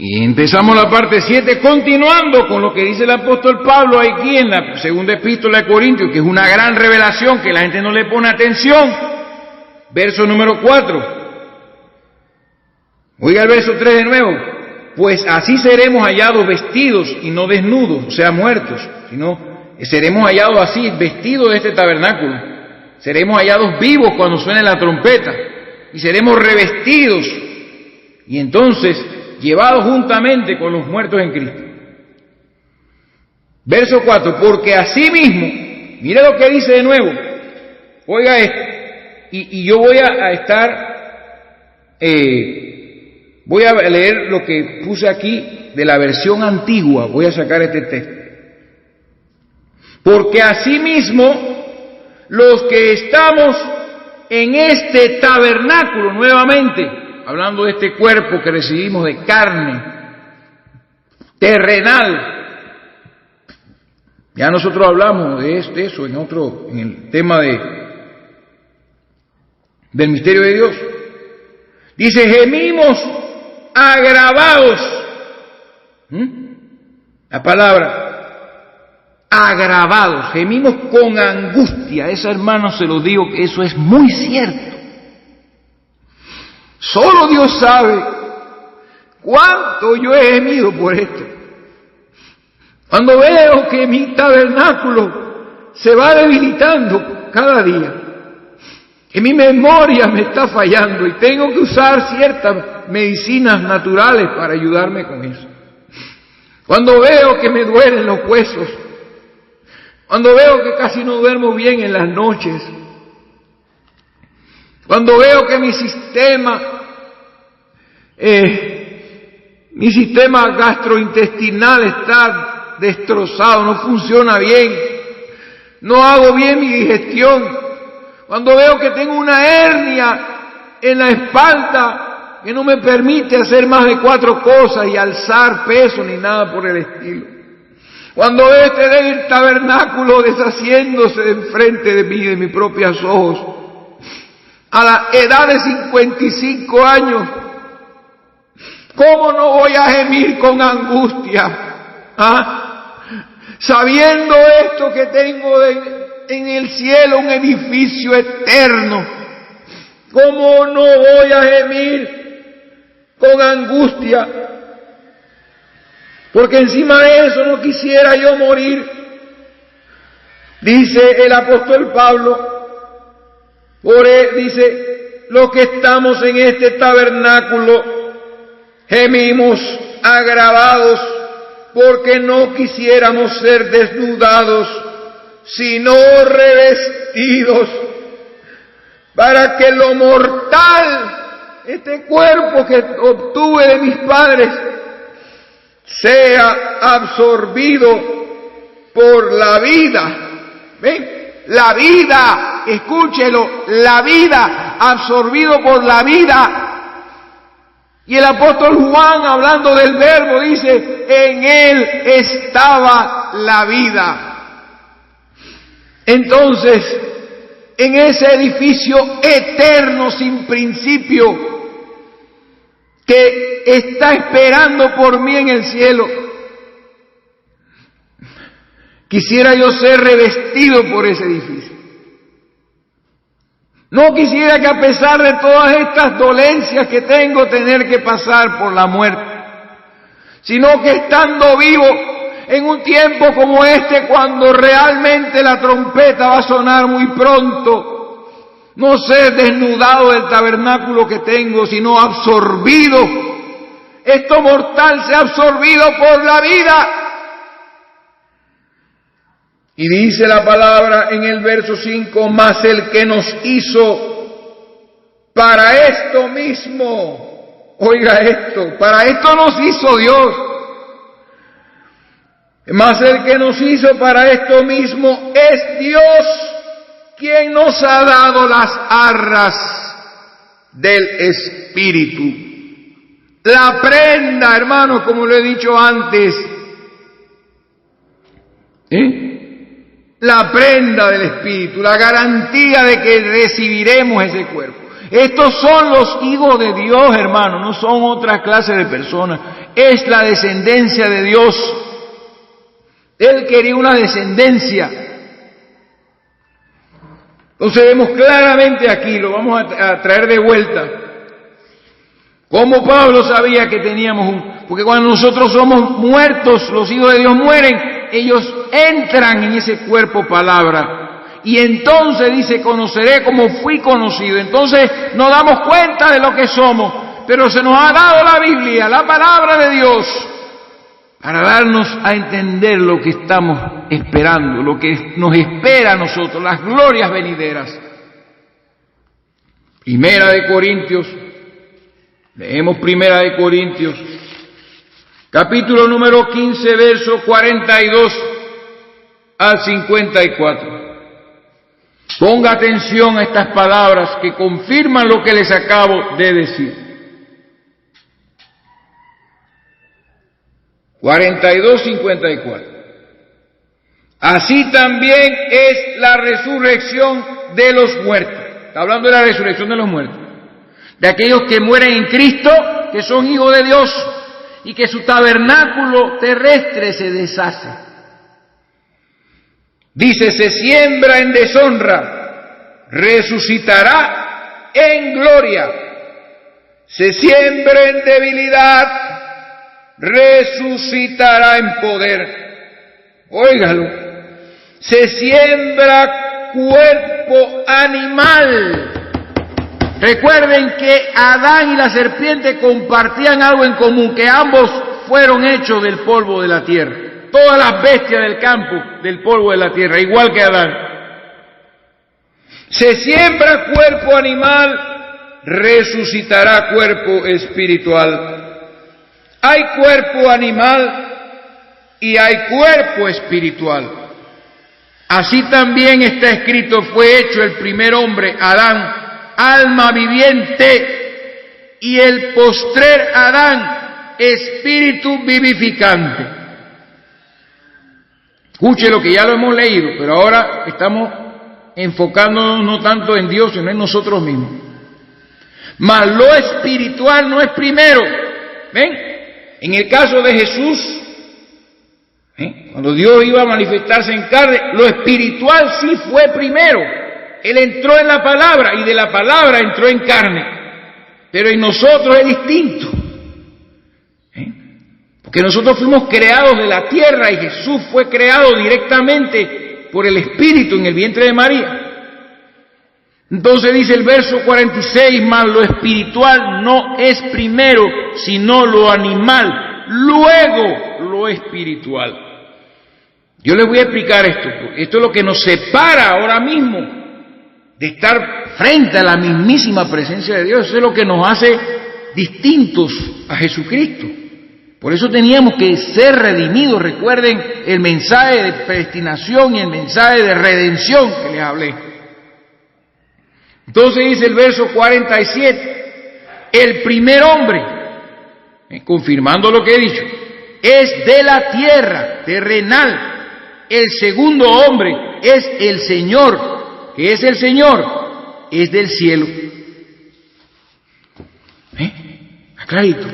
Y empezamos la parte 7 continuando con lo que dice el apóstol Pablo aquí en la segunda epístola de Corintios, que es una gran revelación que la gente no le pone atención. Verso número 4. Oiga el verso 3 de nuevo. Pues así seremos hallados vestidos y no desnudos, o sea, muertos, sino seremos hallados así, vestidos de este tabernáculo. Seremos hallados vivos cuando suene la trompeta y seremos revestidos y entonces llevados juntamente con los muertos en Cristo. Verso 4, porque así mismo, mire lo que dice de nuevo, oiga esto, y yo voy a estar, voy a leer lo que puse aquí de la versión antigua, voy a sacar este texto. Porque así mismo, los que estamos en este tabernáculo nuevamente, hablando de este cuerpo que recibimos de carne, terrenal. Ya nosotros hablamos de eso en el tema del misterio de Dios. Dice, gemimos agravados. La palabra, agravados, gemimos con angustia. Esa, hermano, se lo digo que eso es muy cierto. Solo Dios sabe cuánto yo he gemido por esto. Cuando veo que mi tabernáculo se va debilitando cada día, que mi memoria me está fallando y tengo que usar ciertas medicinas naturales para ayudarme con eso. Cuando veo que me duelen los huesos, cuando veo que casi no duermo bien en las noches, cuando veo que mi sistema gastrointestinal está destrozado, no funciona bien, no hago bien mi digestión, cuando veo que tengo una hernia en la espalda que no me permite hacer más de 4 cosas y alzar peso ni nada por el estilo, cuando veo este tabernáculo deshaciéndose de enfrente de mí, de mis propios ojos, a la edad de 55 años, ¿cómo no voy a gemir con angustia? Sabiendo esto que tengo en el cielo un edificio eterno, ¿cómo no voy a gemir con angustia? Porque encima de eso no quisiera yo morir. Dice el apóstol Pablo, dice, los que estamos en este tabernáculo gemimos agravados porque no quisiéramos ser desnudados, sino revestidos, para que lo mortal, este cuerpo que obtuve de mis padres, sea absorbido por la vida. ¿Ven? La vida, escúchelo, la vida, absorbido por la vida. Y el apóstol Juan, hablando del verbo, dice, en él estaba la vida. Entonces, en ese edificio eterno sin principio, que está esperando por mí en el cielo, quisiera yo ser revestido por ese edificio. No quisiera que a pesar de todas estas dolencias que tengo, tener que pasar por la muerte, sino que estando vivo en un tiempo como este, cuando realmente la trompeta va a sonar muy pronto, no ser desnudado del tabernáculo que tengo, sino absorbido. Esto mortal sea absorbido por la vida. Y dice la palabra en el verso 5, mas el que nos hizo para esto mismo, oiga esto, para esto nos hizo Dios, mas el que nos hizo para esto mismo es Dios, quien nos ha dado las arras del Espíritu. La prenda, hermanos, como lo he dicho antes, la prenda del Espíritu, la garantía de que recibiremos ese cuerpo. Estos son los hijos de Dios, hermano, no son otra clase de personas. Es la descendencia de Dios. Él quería una descendencia. Entonces vemos claramente aquí, lo vamos a traer de vuelta, cómo Pablo sabía que teníamos porque cuando nosotros somos muertos, los hijos de Dios mueren, ellos entran en ese cuerpo palabra. Y entonces dice, conoceré como fui conocido. Entonces nos damos cuenta de lo que somos, pero se nos ha dado la Biblia, la palabra de Dios, para darnos a entender lo que estamos esperando, lo que nos espera a nosotros, las glorias venideras. Primera de Corintios, leemos Primera de Corintios, capítulo número 15, verso 42 al 54. Ponga atención a estas palabras que confirman lo que les acabo de decir. 42-54. Así también es la resurrección de los muertos. Está hablando de la resurrección de los muertos. De aquellos que mueren en Cristo, que son hijos de Dios, y que su tabernáculo terrestre se deshace. Dice, se siembra en deshonra, resucitará en gloria. Se siembra en debilidad, resucitará en poder. Óigalo. Se siembra cuerpo animal. Recuerden que Adán y la serpiente compartían algo en común, que ambos fueron hechos del polvo de la tierra. Todas las bestias del campo, del polvo de la tierra, igual que Adán. Se siembra cuerpo animal, resucitará cuerpo espiritual. Hay cuerpo animal y hay cuerpo espiritual. Así también está escrito, fue hecho el primer hombre, Adán, alma viviente, y el postrer Adán, espíritu vivificante. Escuche lo que ya lo hemos leído, pero ahora estamos enfocándonos no tanto en Dios, sino en nosotros mismos. Mas lo espiritual no es primero. ¿Ven? En el caso de Jesús, cuando Dios iba a manifestarse en carne, lo espiritual sí fue primero. Él entró en la palabra y de la palabra entró en carne. Pero en nosotros es distinto. Porque nosotros fuimos creados de la tierra y Jesús fue creado directamente por el Espíritu en el vientre de María. Entonces dice el verso 46, mas lo espiritual no es primero, sino lo animal, luego lo espiritual. Yo les voy a explicar esto, porque esto es lo que nos separa ahora mismo de estar frente a la mismísima presencia de Dios. Eso es lo que nos hace distintos a Jesucristo. Por eso teníamos que ser redimidos. Recuerden el mensaje de predestinación y el mensaje de redención que les hablé. Entonces dice el verso 47, el primer hombre, confirmando lo que he dicho, es de la tierra, terrenal. El segundo hombre es el Señor, que es el Señor, es del cielo. Clarito.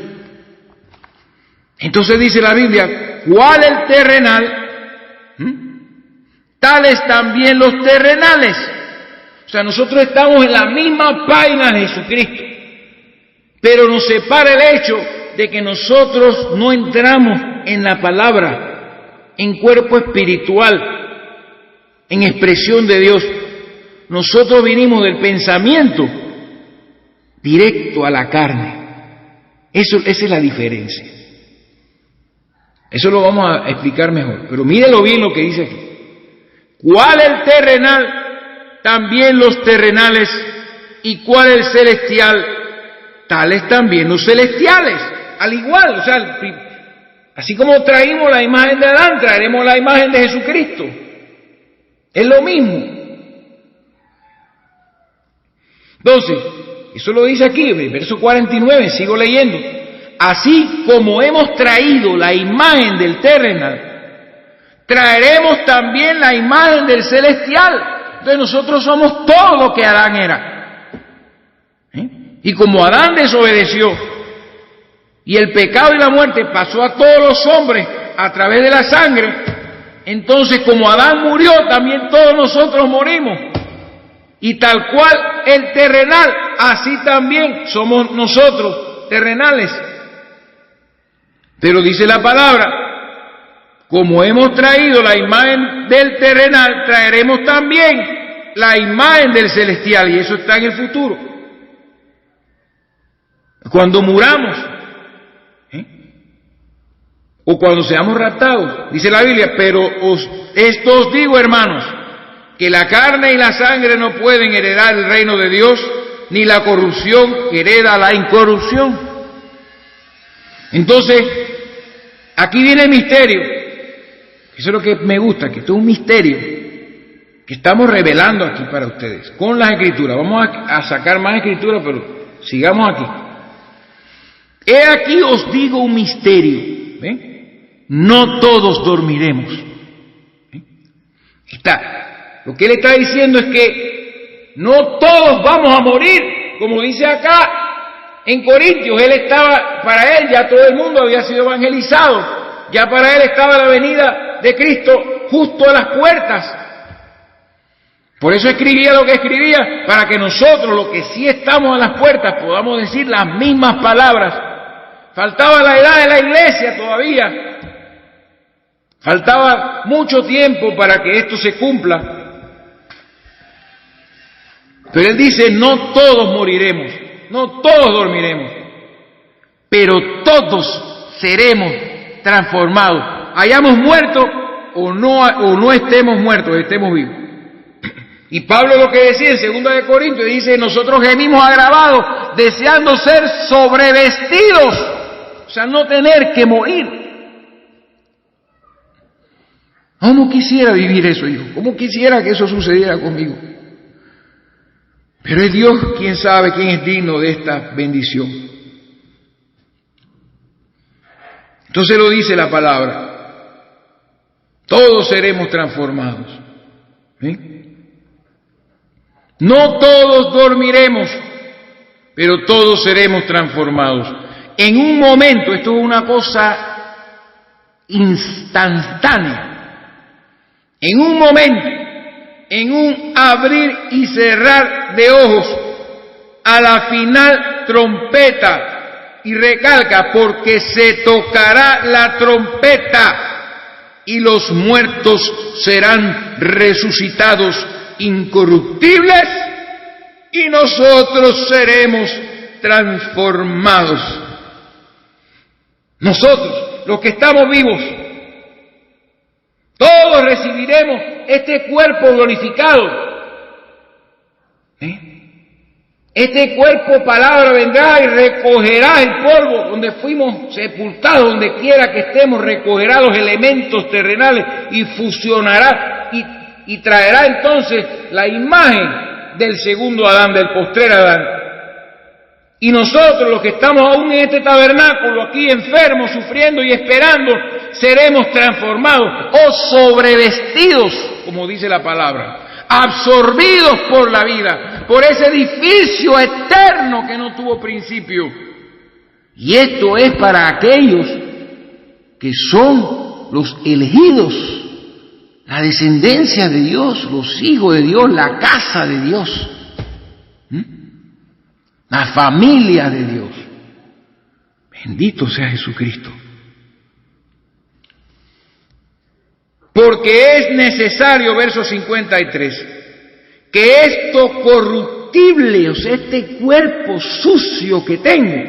Entonces dice la Biblia, ¿cuál el terrenal? Tales también los terrenales. O sea, nosotros estamos en la misma página de Jesucristo, pero nos separa el hecho de que nosotros no entramos en la palabra, en cuerpo espiritual, en expresión de Dios. Nosotros vinimos del pensamiento directo a la carne. Esa es la diferencia. Eso lo vamos a explicar mejor, pero mírenlo bien lo que dice aquí. ¿Cuál el terrenal? También los terrenales. ¿Y cuál el celestial? Tales también los celestiales. Al igual, o sea, así como traímos la imagen de Adán, traeremos la imagen de Jesucristo. Es lo mismo. Entonces, eso lo dice aquí, en el verso 49, sigo leyendo. Así como hemos traído la imagen del terrenal, traeremos también la imagen del celestial. Entonces nosotros somos todo lo que Adán era. Y como Adán desobedeció, y el pecado y la muerte pasó a todos los hombres a través de la sangre, entonces como Adán murió, también todos nosotros morimos. Y tal cual el terrenal, así también somos nosotros terrenales. Pero dice la palabra, como hemos traído la imagen del terrenal, traeremos también la imagen del celestial, y eso está en el futuro. Cuando muramos, o cuando seamos raptados, dice la Biblia, pero esto os digo, hermanos, que la carne y la sangre no pueden heredar el reino de Dios, ni la corrupción hereda la incorrupción. Entonces, aquí viene el misterio. Eso es lo que me gusta, que esto es un misterio que estamos revelando aquí para ustedes, con las escrituras. Vamos a sacar más escrituras, pero sigamos aquí. He aquí os digo un misterio. ¿Ven? No todos dormiremos. Está. Lo que él está diciendo es que no todos vamos a morir, como dice acá en Corintios. Él estaba, para él ya todo el mundo había sido evangelizado, ya para él estaba la venida de Cristo justo a las puertas. Por eso escribía lo que escribía, para que nosotros, los que sí estamos a las puertas, podamos decir las mismas palabras. Faltaba la edad de la iglesia todavía. Faltaba mucho tiempo para que esto se cumpla. Pero él dice, no todos moriremos, no todos dormiremos, pero todos seremos transformados. Hayamos muerto o no estemos muertos, estemos vivos. Y Pablo lo que decía en 2 Corintios, dice, nosotros gemimos agravados, deseando ser sobrevestidos. O sea, no tener que morir. ¿Cómo quisiera vivir eso yo? ¿Cómo quisiera que eso sucediera conmigo? Pero es Dios quien sabe quién es digno de esta bendición. Entonces lo dice la palabra. Todos seremos transformados. No todos dormiremos, pero todos seremos transformados. En un momento, esto es una cosa instantánea. En un momento, en un abrir y cerrar de ojos, a la final trompeta, y recalca, porque se tocará la trompeta y los muertos serán resucitados incorruptibles y nosotros seremos transformados. Nosotros, los que estamos vivos, todos recibiremos este cuerpo glorificado. Este cuerpo, palabra, vendrá y recogerá el polvo donde fuimos sepultados, donde quiera que estemos, recogerá los elementos terrenales y fusionará y traerá entonces la imagen del segundo Adán, del postrer Adán. Y nosotros, los que estamos aún en este tabernáculo, aquí enfermos, sufriendo y esperando, seremos transformados o sobrevestidos, como dice la palabra, absorbidos por la vida, por ese edificio eterno que no tuvo principio. Y esto es para aquellos que son los elegidos, la descendencia de Dios, los hijos de Dios, la casa de Dios. La familia de Dios. Bendito sea Jesucristo. Porque es necesario, verso 53, que esto corruptible, o sea, este cuerpo sucio que tengo,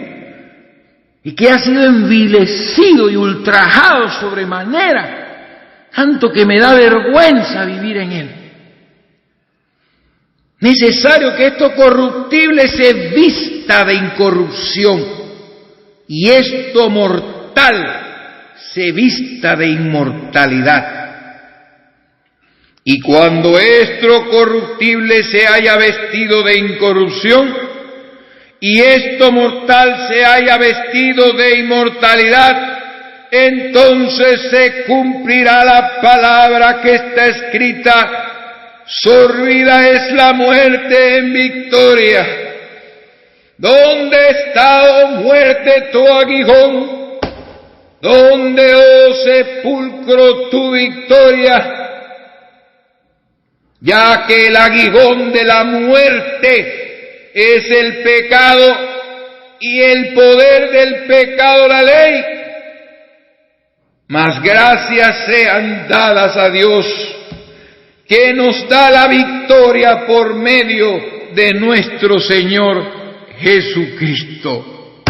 y que ha sido envilecido y ultrajado sobremanera, tanto que me da vergüenza vivir en él. Necesario que esto corruptible se vista de incorrupción y esto mortal se vista de inmortalidad. Y cuando esto corruptible se haya vestido de incorrupción y esto mortal se haya vestido de inmortalidad, entonces se cumplirá la palabra que está escrita: sorbida es la muerte en victoria. ¿Dónde está, oh muerte, tu aguijón? ¿Dónde, oh sepulcro, tu victoria? Ya que el aguijón de la muerte es el pecado y el poder del pecado la ley. Mas gracias sean dadas a Dios, que nos da la victoria por medio de nuestro Señor Jesucristo.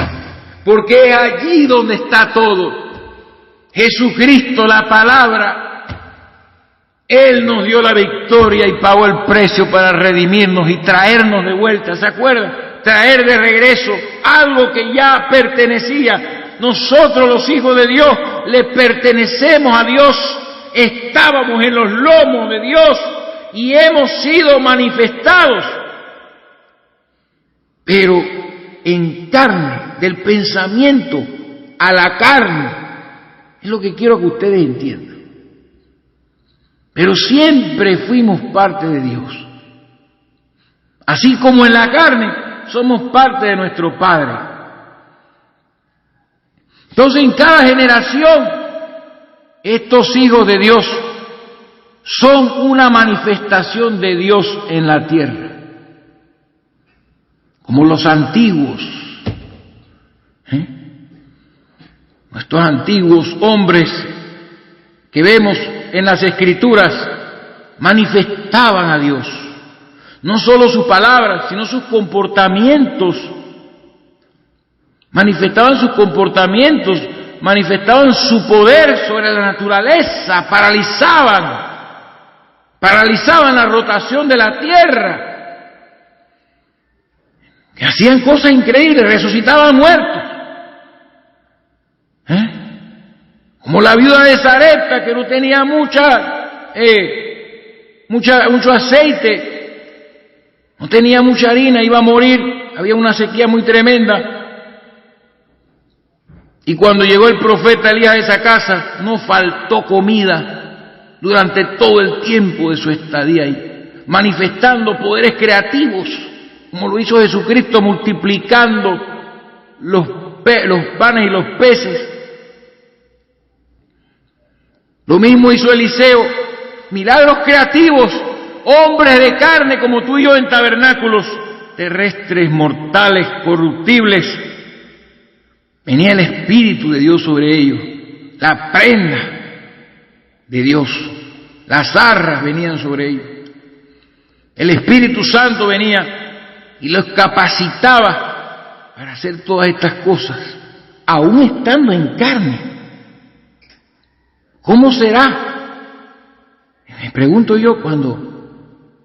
Porque es allí donde está todo. Jesucristo, la palabra, Él nos dio la victoria y pagó el precio para redimirnos y traernos de vuelta. ¿Se acuerdan? Traer de regreso algo que ya pertenecía. Nosotros, los hijos de Dios, le pertenecemos a Dios. Estábamos en los lomos de Dios y hemos sido manifestados. Pero en carne, del pensamiento a la carne, es lo que quiero que ustedes entiendan. Pero siempre fuimos parte de Dios. Así como en la carne somos parte de nuestro Padre. Entonces en cada generación estos hijos de Dios son una manifestación de Dios en la tierra. Como los antiguos. Estos antiguos hombres que vemos en las Escrituras manifestaban a Dios. No solo sus palabras, sino sus comportamientos. Manifestaban sus comportamientos, manifestaban su poder sobre la naturaleza, paralizaban la rotación de la tierra, que hacían cosas increíbles, resucitaban muertos. Como la viuda de Sarepta, que no tenía mucho aceite, no tenía mucha harina, iba a morir, había una sequía muy tremenda. Y cuando llegó el profeta Elías a esa casa, no faltó comida durante todo el tiempo de su estadía ahí, manifestando poderes creativos, como lo hizo Jesucristo, multiplicando los panes y los peces. Lo mismo hizo Eliseo, milagros creativos, hombres de carne como tú y yo en tabernáculos terrestres, mortales, corruptibles. Venía el Espíritu de Dios sobre ellos, la prenda de Dios, las arras venían sobre ellos. El Espíritu Santo venía y los capacitaba para hacer todas estas cosas, aún estando en carne. ¿Cómo será? Me pregunto yo cuando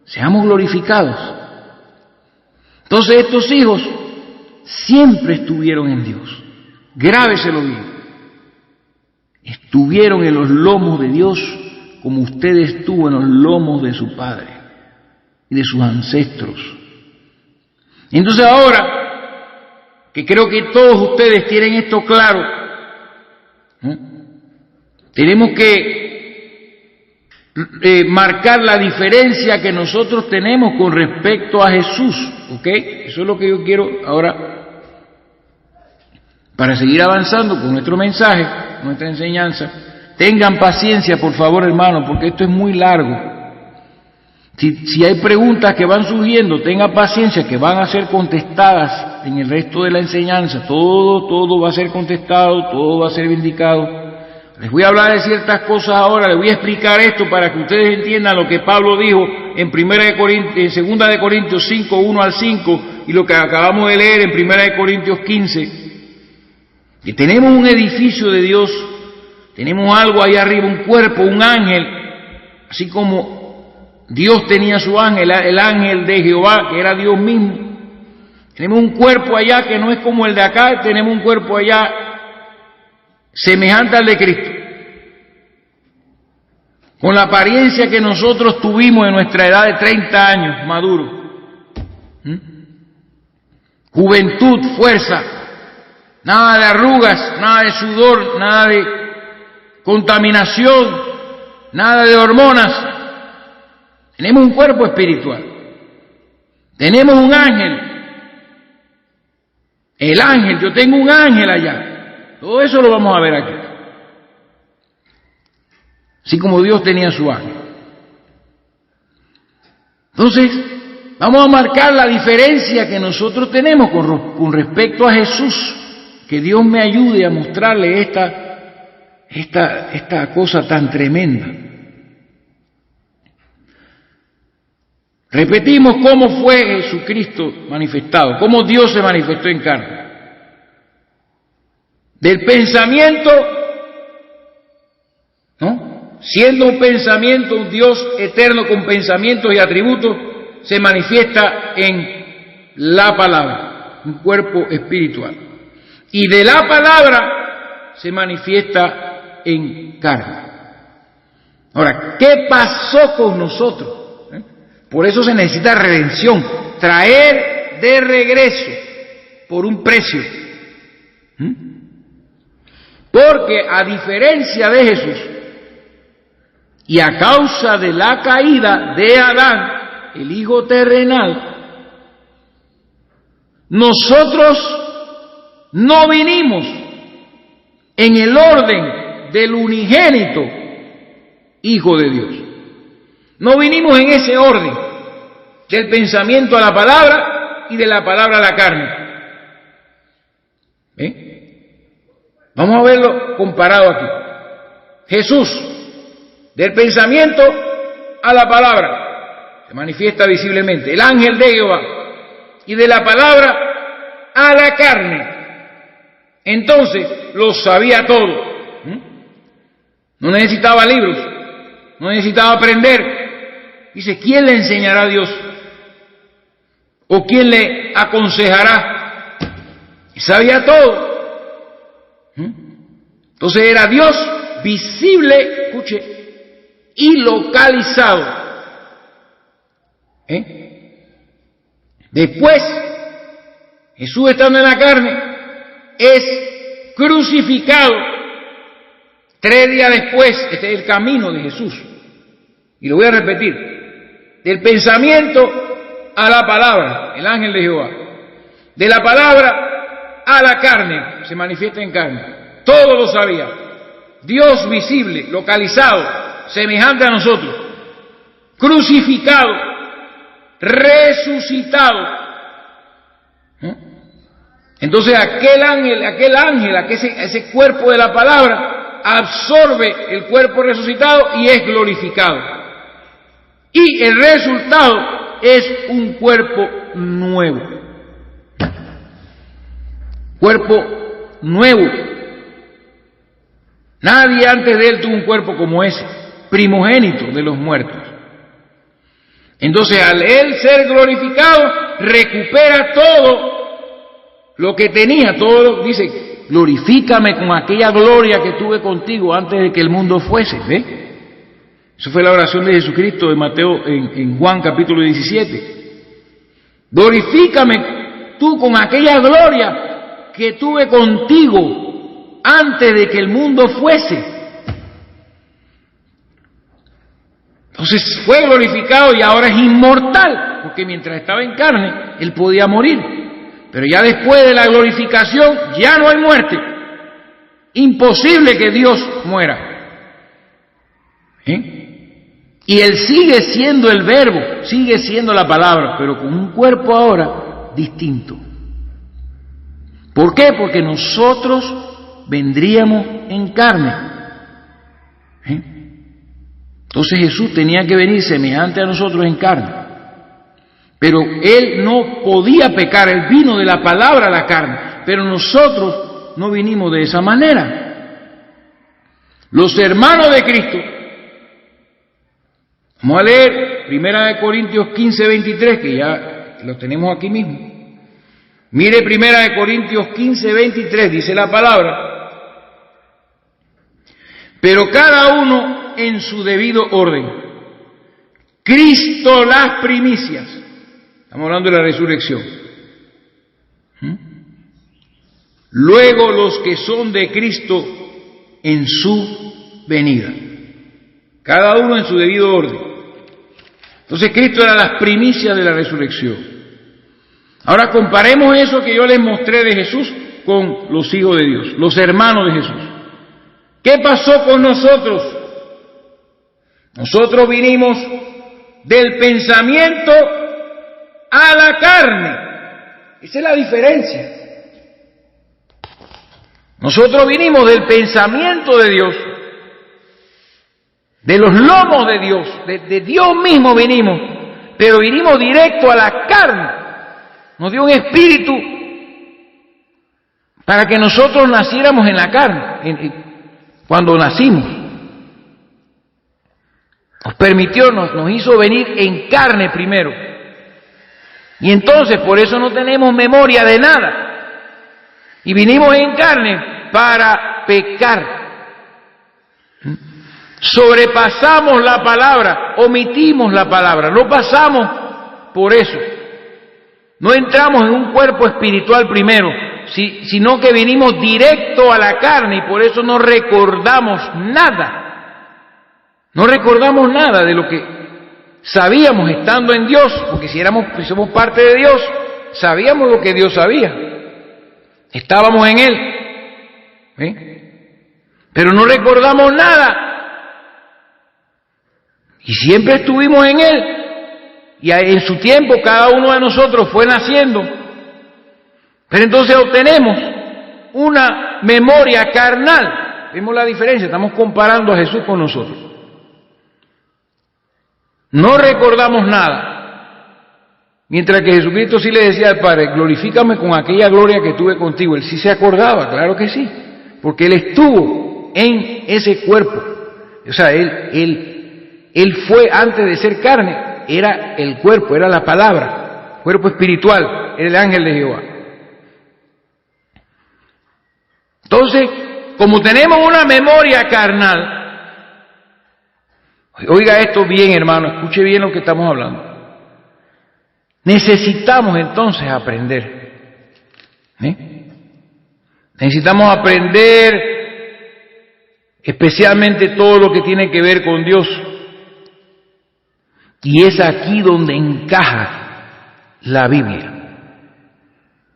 seamos glorificados. Entonces estos hijos siempre estuvieron en Dios. Grábeselo bien. Estuvieron en los lomos de Dios como usted estuvo en los lomos de su padre y de sus ancestros. Entonces ahora, que creo que todos ustedes tienen esto claro, tenemos que marcar la diferencia que nosotros tenemos con respecto a Jesús, ¿ok? Eso es lo que yo quiero ahora para seguir avanzando con nuestro mensaje, nuestra enseñanza. Tengan paciencia, por favor, hermano, porque esto es muy largo. Si hay preguntas que van surgiendo, tengan paciencia, que van a ser contestadas en el resto de la enseñanza. Todo va a ser contestado, todo va a ser vindicado. Les voy a hablar de ciertas cosas ahora, les voy a explicar esto para que ustedes entiendan lo que Pablo dijo en 2 de Corintios 5, 1 al 5, y lo que acabamos de leer en 1 de Corintios 15. Que tenemos un edificio de Dios, tenemos algo ahí arriba, un cuerpo, un ángel, así como Dios tenía su ángel, el ángel de Jehová, que era Dios mismo. Tenemos un cuerpo allá que no es como el de acá, tenemos un cuerpo allá semejante al de Cristo, con la apariencia que nosotros tuvimos en nuestra edad de 30 años, maduro. Juventud, fuerza, nada de arrugas, nada de sudor, nada de contaminación, nada de hormonas. Tenemos un cuerpo espiritual, tenemos un ángel El ángel, yo tengo un ángel allá. Todo eso lo vamos a ver aquí. Así como Dios tenía su ángel. Entonces, vamos a marcar la diferencia que nosotros tenemos con respecto a Jesús. Que Dios me ayude a mostrarle esta cosa tan tremenda. Repetimos cómo fue Jesucristo manifestado, cómo Dios se manifestó en carne. Del pensamiento, ¿no? Siendo un pensamiento, un Dios eterno con pensamientos y atributos, se manifiesta en la palabra, un cuerpo espiritual. Y de la palabra se manifiesta en carne. Ahora, ¿qué pasó con nosotros? Por eso se necesita redención, traer de regreso por un precio. Porque a diferencia de Jesús, y a causa de la caída de Adán, el hijo terrenal, nosotros no vinimos en el orden del unigénito Hijo de Dios. No vinimos en ese orden, del pensamiento a la palabra y de la palabra a la carne. Vamos a verlo comparado aquí. Jesús, del pensamiento a la palabra, se manifiesta visiblemente. El ángel de Jehová, y de la palabra a la carne. Entonces, lo sabía todo. No necesitaba libros, no necesitaba aprender. Dice, ¿quién le enseñará a Dios? ¿O quién le aconsejará? Y sabía todo. Entonces era Dios visible, escuche, y localizado. Después, Jesús estando en la carne, es crucificado. 3 días después, este es el camino de Jesús. Y lo voy a repetir. Del pensamiento a la palabra, el ángel de Jehová. De la palabra a la carne, se manifiesta en carne. Todo lo sabía. Dios visible, localizado, semejante a nosotros. Crucificado, resucitado. Entonces aquel ángel, ese cuerpo de la palabra, absorbe el cuerpo resucitado y es glorificado. Y el resultado es un cuerpo nuevo. Cuerpo nuevo. Nadie antes de él tuvo un cuerpo como ese, primogénito de los muertos. Entonces, al él ser glorificado, recupera todo lo que tenía, todo, dice, glorifícame con aquella gloria que tuve contigo antes de que el mundo fuese, ¿ve? Eso fue la oración de Jesucristo de Mateo en Juan capítulo 17. Glorifícame tú con aquella gloria que tuve contigo antes de que el mundo fuese. Entonces fue glorificado y ahora es inmortal, porque mientras estaba en carne, él podía morir. Pero ya después de la glorificación, ya no hay muerte. Imposible que Dios muera. Y él sigue siendo el verbo, sigue siendo la palabra, pero con un cuerpo ahora distinto. ¿Por qué? Porque nosotros vendríamos en carne. Entonces Jesús tenía que venir semejante a nosotros en carne. Pero él no podía pecar, él vino de la palabra a la carne. Pero nosotros no vinimos de esa manera. Los hermanos de Cristo, vamos a leer 1 Corintios 15, 23, que ya lo tenemos aquí mismo. Mire 1 Corintios 15, 23, dice la palabra. Pero cada uno en su debido orden. Cristo las primicias. Estamos hablando de la resurrección. Luego los que son de Cristo en su venida. Cada uno en su debido orden. Entonces Cristo era las primicias de la resurrección. Ahora comparemos eso que yo les mostré de Jesús con los hijos de Dios, los hermanos de Jesús. ¿Qué pasó con nosotros? Nosotros vinimos del pensamiento a la carne. Esa es la diferencia. Nosotros vinimos del pensamiento de Dios, de los lomos de Dios, de Dios mismo vinimos, pero vinimos directo a la carne. Nos dio un espíritu para que nosotros naciéramos en la carne, cuando nacimos. Nos permitió, nos hizo venir en carne primero. Y entonces por eso no tenemos memoria de nada. Y vinimos en carne para pecar. Sobrepasamos la palabra, omitimos la palabra, no pasamos por eso. No entramos en un cuerpo espiritual primero, sino que vinimos directo a la carne y por eso no recordamos nada. No recordamos nada de lo que sabíamos estando en Dios, porque si somos parte de Dios, sabíamos lo que Dios sabía. Estábamos en Él. Pero no recordamos nada. Y siempre estuvimos en Él. Y en su tiempo cada uno de nosotros fue naciendo. Pero entonces obtenemos una memoria carnal. Vemos la diferencia, estamos comparando a Jesús con nosotros. No recordamos nada. Mientras que Jesucristo sí le decía al Padre, glorifícame con aquella gloria que tuve contigo. Él sí se acordaba, claro que sí. Porque Él estuvo en ese cuerpo. O sea, Él fue antes de ser carne. Era el cuerpo, era la palabra, cuerpo espiritual, era el ángel de Jehová. Entonces, como tenemos una memoria carnal, oiga esto bien, hermano, escuche bien lo que estamos hablando. Necesitamos entonces aprender. Necesitamos aprender especialmente todo lo que tiene que ver con Dios. Y es aquí donde encaja la Biblia.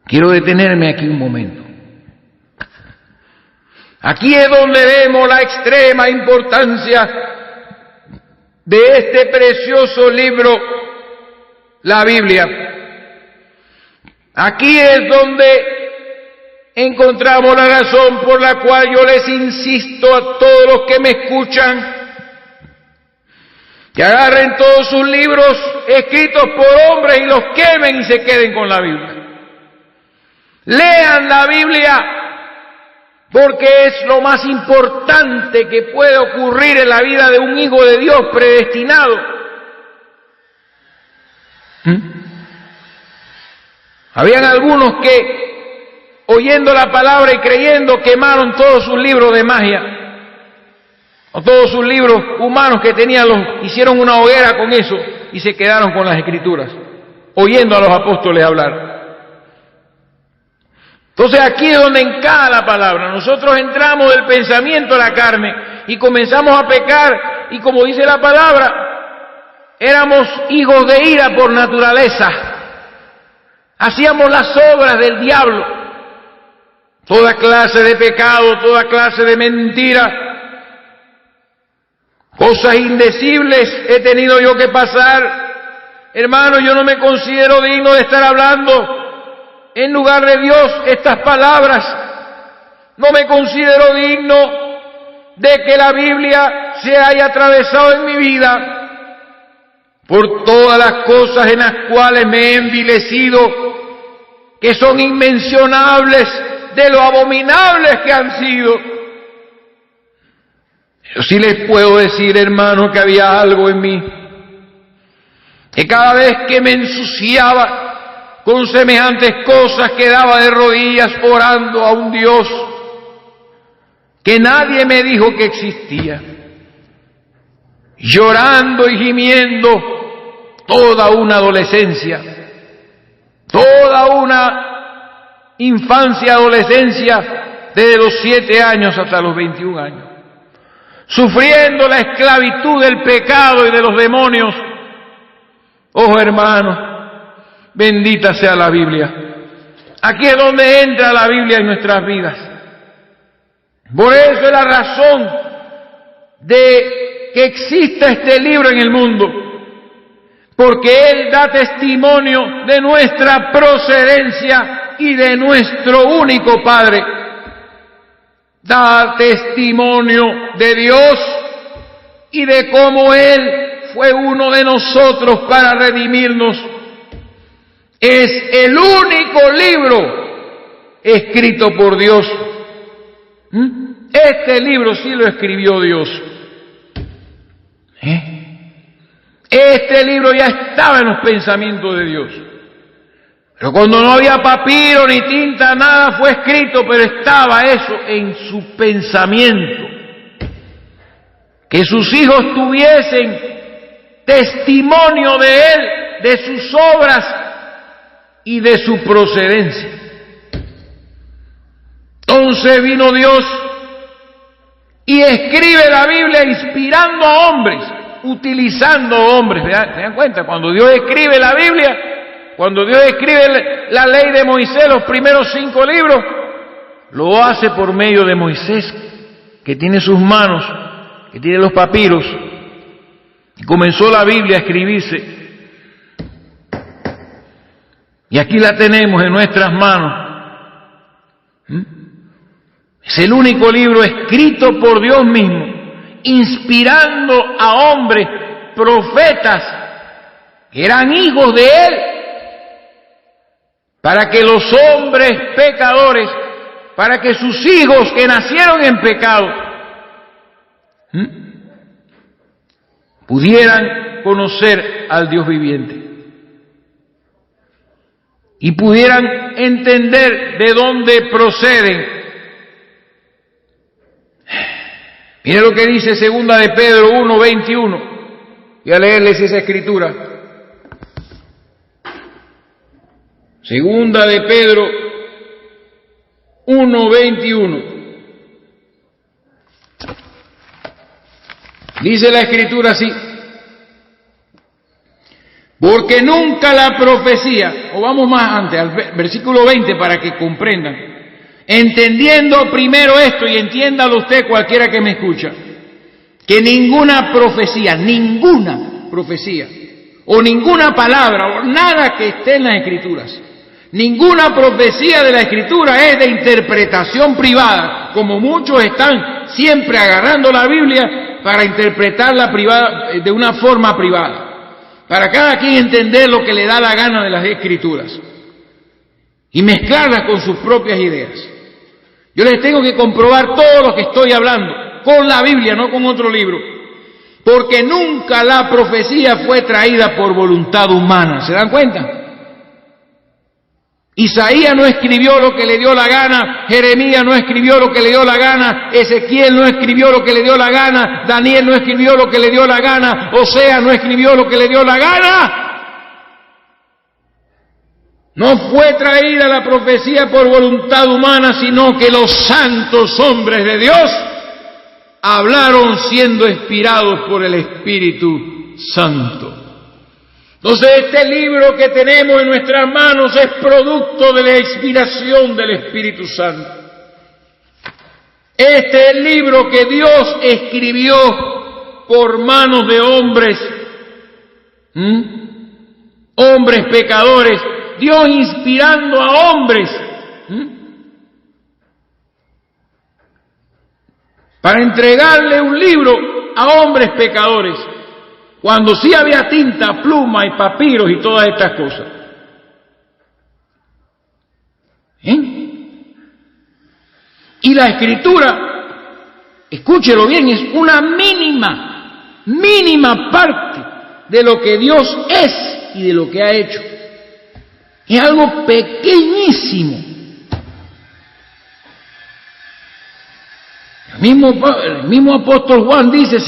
Quiero detenerme aquí un momento. Aquí es donde vemos la extrema importancia de este precioso libro, la Biblia. Aquí es donde encontramos la razón por la cual yo les insisto a todos los que me escuchan que agarren todos sus libros escritos por hombres y los quemen y se queden con la Biblia. Lean la Biblia, porque es lo más importante que puede ocurrir en la vida de un hijo de Dios predestinado. Habían algunos que, oyendo la palabra y creyendo, quemaron todos sus libros de magia. O todos sus libros humanos que tenían, hicieron una hoguera con eso y se quedaron con las escrituras, oyendo a los apóstoles hablar. Entonces aquí es donde encaja la palabra. Nosotros entramos del pensamiento a la carne y comenzamos a pecar, y como dice la palabra, éramos hijos de ira por naturaleza. Hacíamos las obras del diablo, toda clase de pecado, toda clase de mentira. Cosas indecibles he tenido yo que pasar. Hermano, yo no me considero digno de estar hablando en lugar de Dios estas palabras. No me considero digno de que la Biblia se haya atravesado en mi vida por todas las cosas en las cuales me he envilecido, que son inmencionables de lo abominables que han sido. Yo sí les puedo decir, hermano, que había algo en mí, que cada vez que me ensuciaba con semejantes cosas quedaba de rodillas orando a un Dios que nadie me dijo que existía, llorando y gimiendo toda una adolescencia, toda una infancia, adolescencia, desde los 7 años hasta los 21 años. Sufriendo la esclavitud del pecado y de los demonios. Oh hermano, Bendita sea la Biblia. Aquí es donde entra la Biblia en nuestras vidas. Por eso es la razón de que exista este libro en el mundo, porque Él da testimonio de nuestra procedencia y de nuestro único Padre. Da testimonio de Dios y de cómo Él fue uno de nosotros para redimirnos. Es el único libro escrito por Dios. Este libro sí lo escribió Dios. Este libro ya estaba en los pensamientos de Dios. Pero cuando no había papiro ni tinta, nada fue escrito, pero estaba eso en su pensamiento. Que sus hijos tuviesen testimonio de Él, de sus obras y de su procedencia. Entonces vino Dios y escribe la Biblia inspirando a hombres, utilizando hombres. ¿Se dan cuenta? Cuando Dios escribe la Biblia, cuando Dios escribe la ley de Moisés, los primeros 5 libros, lo hace por medio de Moisés, que tiene sus manos, que tiene los papiros, y comenzó la Biblia a escribirse. Y aquí la tenemos en nuestras manos. Es el único libro escrito por Dios mismo, inspirando a hombres, profetas, que eran hijos de Él, para que los hombres pecadores, para que sus hijos que nacieron en pecado, pudieran conocer al Dios viviente y pudieran entender de dónde proceden. Mire lo que dice 2 de Pedro 1:21. Voy a leerles esa escritura. 2 de Pedro 1:21. Dice la escritura así: porque nunca la profecía, o vamos más antes, al versículo 20 para que comprendan, entendiendo primero esto, y entiéndalo usted cualquiera que me escucha, que ninguna profecía, o ninguna palabra, o nada que esté en las Escrituras, ninguna profecía de la Escritura es de interpretación privada, como muchos están siempre agarrando la Biblia para interpretarla privada, de una forma privada, para cada quien entender lo que le da la gana de las Escrituras y mezclarlas con sus propias ideas. Yo les tengo que comprobar todo lo que estoy hablando con la Biblia, no con otro libro, porque nunca la profecía fue traída por voluntad humana. ¿Se dan cuenta? Isaías no escribió lo que le dio la gana, Jeremías no escribió lo que le dio la gana, Ezequiel no escribió lo que le dio la gana, Daniel no escribió lo que le dio la gana, Oseas no escribió lo que le dio la gana. No fue traída la profecía por voluntad humana, sino que los santos hombres de Dios hablaron siendo inspirados por el Espíritu Santo. Entonces este libro que tenemos en nuestras manos es producto de la inspiración del Espíritu Santo. Este es el libro que Dios escribió por manos de hombres, hombres pecadores, Dios inspirando a hombres para entregarle un libro a hombres pecadores, cuando sí había tinta, pluma y papiros y todas estas cosas. Y la Escritura, escúchelo bien, es una mínima parte de lo que Dios es y de lo que ha hecho. Es algo pequeñísimo. El mismo apóstol Juan dice,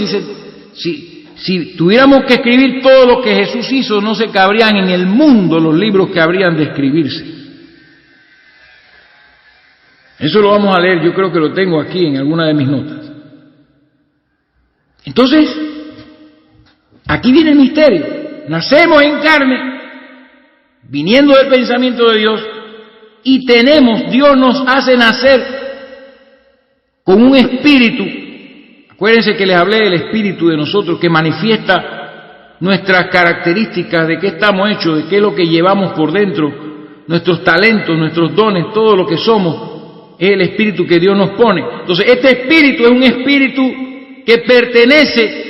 si tuviéramos que escribir todo lo que Jesús hizo, no se cabrían en el mundo los libros que habrían de escribirse. Eso lo vamos a leer, yo creo que lo tengo aquí en alguna de mis notas. Entonces, aquí viene el misterio. Nacemos en carne, viniendo del pensamiento de Dios, y Dios nos hace nacer con un espíritu. Acuérdense que les hablé del espíritu de nosotros que manifiesta nuestras características, de qué estamos hechos, de qué es lo que llevamos por dentro, nuestros talentos, nuestros dones, todo lo que somos, es el espíritu que Dios nos pone. Entonces, este espíritu es un espíritu que pertenece,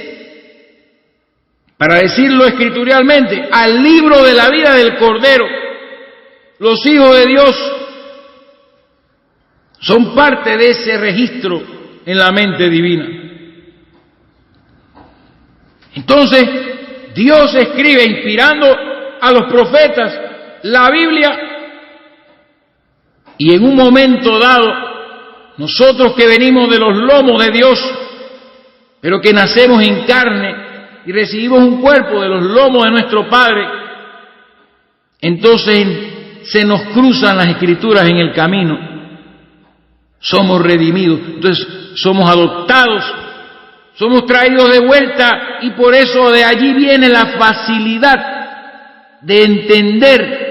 para decirlo escrituralmente, al libro de la vida del Cordero. Los hijos de Dios son parte de ese registro en la mente divina. Entonces, Dios escribe, inspirando a los profetas, la Biblia, y en un momento dado, nosotros que venimos de los lomos de Dios, pero que nacemos en carne y recibimos un cuerpo de los lomos de nuestro Padre, entonces se nos cruzan las Escrituras en el camino, somos redimidos, entonces somos adoptados, somos traídos de vuelta, y por eso de allí viene la facilidad de entender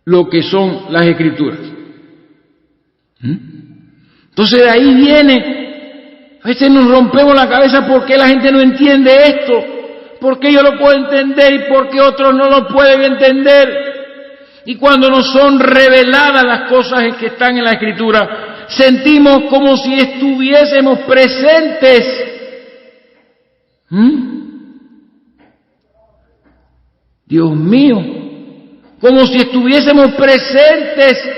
lo que son las Escrituras. Entonces de ahí viene, a veces nos rompemos la cabeza por qué la gente no entiende esto, por qué yo lo puedo entender y por qué otros no lo pueden entender. Y cuando nos son reveladas las cosas que están en la Escritura, sentimos como si estuviésemos presentes. Dios mío, como si estuviésemos presentes